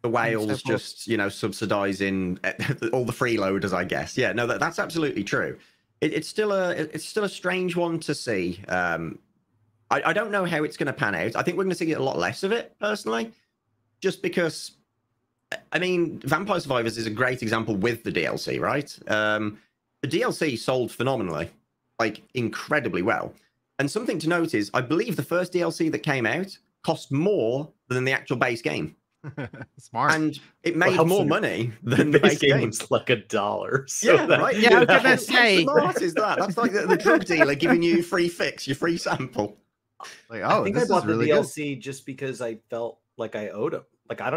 the whales just, you know, subsidizing all the freeloaders, I guess. Yeah, no, that's absolutely true. It's still a strange one to see. I don't know how it's going to pan out. I think we're going to see a lot less of it, personally, just because, I mean, Vampire Survivors is a great example with the DLC, right? The DLC sold phenomenally, like incredibly well. And something to note is, I believe the first DLC that came out cost more than the actual base game. Smart. And it made more money than the base game. Was like $1. So yeah, right. Yeah, I was gonna say. How smart is that? That's like the drug dealer giving you free fix, your free sample. Like, oh, I think I bought the DLC just because I felt like I owed him. Like, I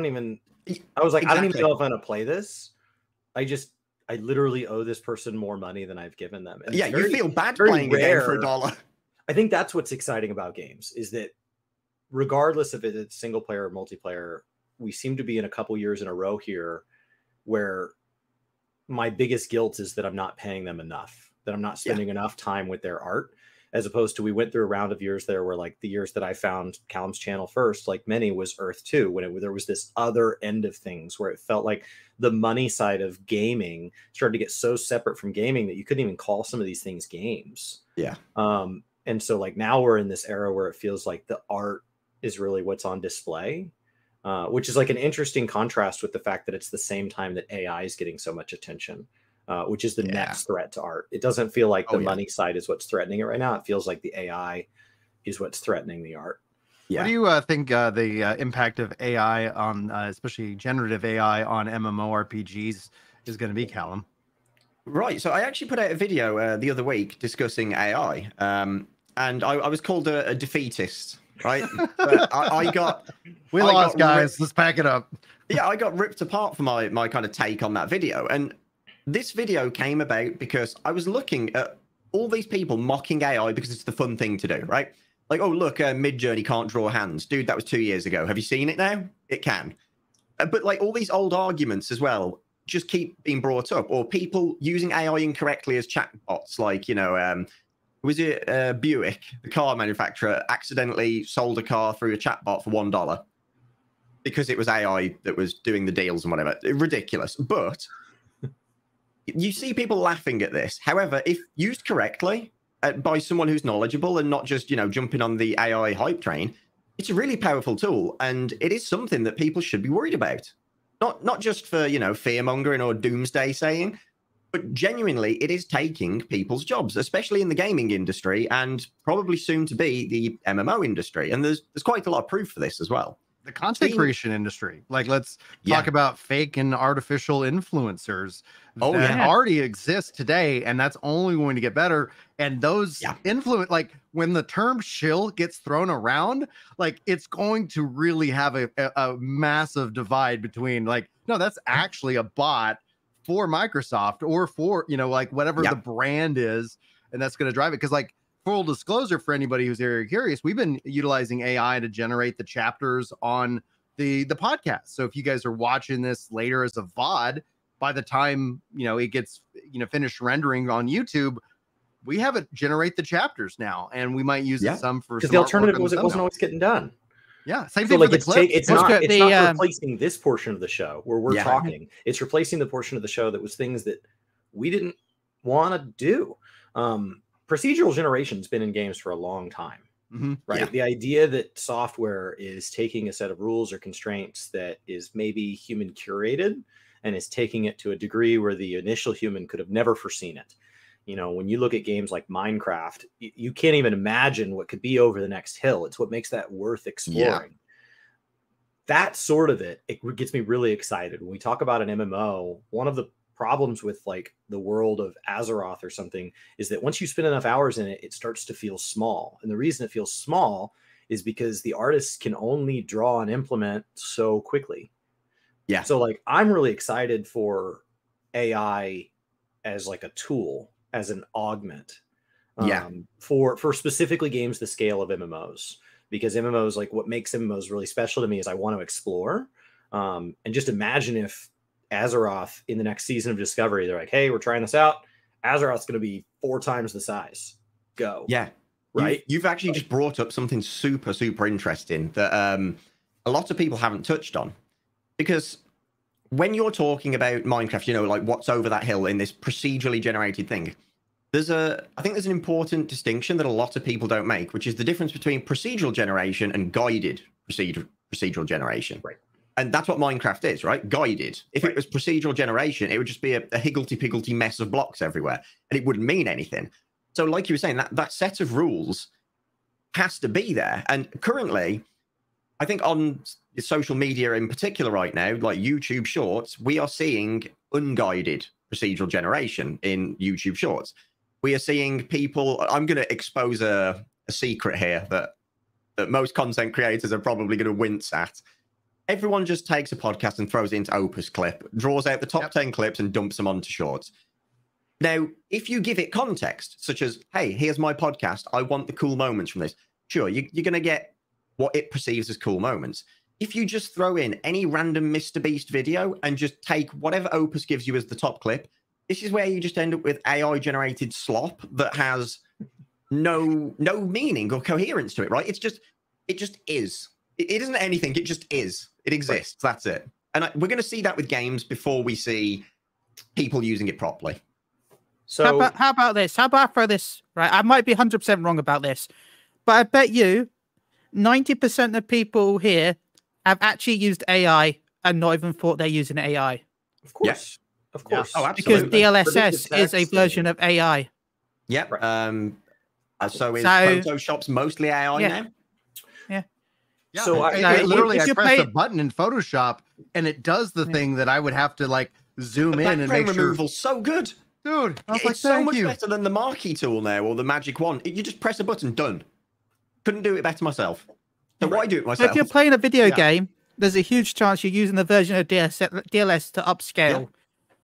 was like, I don't even know if I'm gonna play this. I literally owe this person more money than I've given them. And yeah, you feel bad playing a game for $1. I think that's what's exciting about games, is that regardless if it's single player or multiplayer, we seem to be in a couple years in a row here where my biggest guilt is that I'm not paying them enough, that I'm not spending enough time with their art, as opposed to, we went through a round of years there where, like, the years that I found Callum's channel first, like many, was Earth 2, when there was this other end of things where it felt like the money side of gaming started to get so separate from gaming that you couldn't even call some of these things games. Yeah. And so, like, now we're in this era where it feels like the art is really what's on display, which is like an interesting contrast with the fact that it's the same time that AI is getting so much attention, which is the next threat to art. It doesn't feel like the money side is what's threatening it right now. It feels like the AI is what's threatening the art. Yeah. What do you think the impact of AI on, especially generative AI on MMORPGs is going to be, Callum? Right. So I actually put out a video the other week discussing AI, and I was called a defeatist. Right, but I got lost, guys. Let's pack it up. Yeah, I got ripped apart for my kind of take on that video, and this video came about because I was looking at all these people mocking AI because it's the fun thing to do, right? Like, oh look, Midjourney can't draw hands, dude. That was 2 years ago. Have you seen it now? It can. But like all these old arguments as well just keep being brought up, or people using AI incorrectly as chatbots, like, you know. Was it Buick, the car manufacturer, accidentally sold a car through a chatbot for $1 because it was AI that was doing the deals and whatever? Ridiculous. But you see people laughing at this. However, if used correctly by someone who's knowledgeable and not just, you know, jumping on the AI hype train, it's a really powerful tool, and it is something that people should be worried about. Not just for, you know, fear mongering or doomsday saying, but genuinely, it is taking people's jobs, especially in the gaming industry, and probably soon to be the MMO industry. And there's quite a lot of proof for this as well. The content creation industry. Like, let's talk about fake and artificial influencers that already exist today, and that's only going to get better. And those influence, like, when the term shill gets thrown around, like, it's going to really have a massive divide between, like, no, that's actually a bot for Microsoft, or for, you know, like, whatever the brand is, and that's going to drive it. Because, like, full disclosure for anybody who's very curious, we've been utilizing AI to generate the chapters on the podcast. So if you guys are watching this later as a VOD, by the time, you know, it gets, you know, finished rendering on YouTube, we have it generate the chapters now, and we might use it some for, because the alternative was it wasn't always getting done. Yeah, same thing, like, for the clips. It's not replacing this portion of the show where we're talking. It's replacing the portion of the show that was things that we didn't want to do. Procedural generation's been in games for a long time, right? Yeah. The idea that software is taking a set of rules or constraints that is maybe human curated and is taking it to a degree where the initial human could have never foreseen it. You know, when you look at games like Minecraft, you can't even imagine what could be over the next hill. It's what makes that worth exploring. Yeah. That sort of it gets me really excited. When we talk about an MMO, one of the problems with, like, the world of Azeroth or something is that once you spend enough hours in it, it starts to feel small. And the reason it feels small is because the artists can only draw and implement so quickly. Yeah. So, like, I'm really excited for AI as, like, a tool, as an augment, for specifically games the scale of MMOs, because MMOs, like, what makes MMOs really special to me is I want to explore, and just imagine if Azeroth in the next season of Discovery, they're like, hey, we're trying this out, Azeroth's going to be 4 times the size. Go. Yeah. Right. You've actually just brought up something super, super interesting that a lot of people haven't touched on. Because when you're talking about Minecraft, you know, like what's over that hill in this procedurally generated thing, I think there's an important distinction that a lot of people don't make, which is the difference between procedural generation and guided procedural generation. Right. And that's what Minecraft is, right? Guided. If it was procedural generation, it would just be a higgledy-piggledy mess of blocks everywhere, and it wouldn't mean anything. So like you were saying, that set of rules has to be there. And currently, I think on social media in particular right now, like YouTube Shorts, we are seeing unguided procedural generation in YouTube Shorts. We are seeing people, I'm going to expose a secret here that most content creators are probably going to wince at. Everyone just takes a podcast and throws it into Opus Clip, draws out the top 10 clips and dumps them onto Shorts. Now, if you give it context, such as, hey, here's my podcast, I want the cool moments from this. Sure, you're going to get what it perceives as cool moments. If you just throw in any random Mr. Beast video and just take whatever Opus gives you as the top clip, this is where you just end up with AI-generated slop that has no meaning or coherence to it, right? It just is. It isn't anything. It just is. It exists. Right. That's it. And we're going to see that with games before we see people using it properly. So how about this? How about I throw this, right? I might be 100% wrong about this, but I bet you 90% of people here have actually used AI and not even thought they're using AI. Of course. Yes. Of course. Yeah. Oh, absolutely. Because DLSS is a version of AI. Yep. So Photoshop's mostly AI now? Yeah. Yeah. So I press a button in Photoshop and it does the thing that I would have to like zoom in and make sure. Removal's so good. Dude, it's so much better than the marquee tool now or the magic wand. You just press a button, done. Couldn't do it better myself. So why do it myself? If you're playing a video game, there's a huge chance you're using the version of DLS to upscale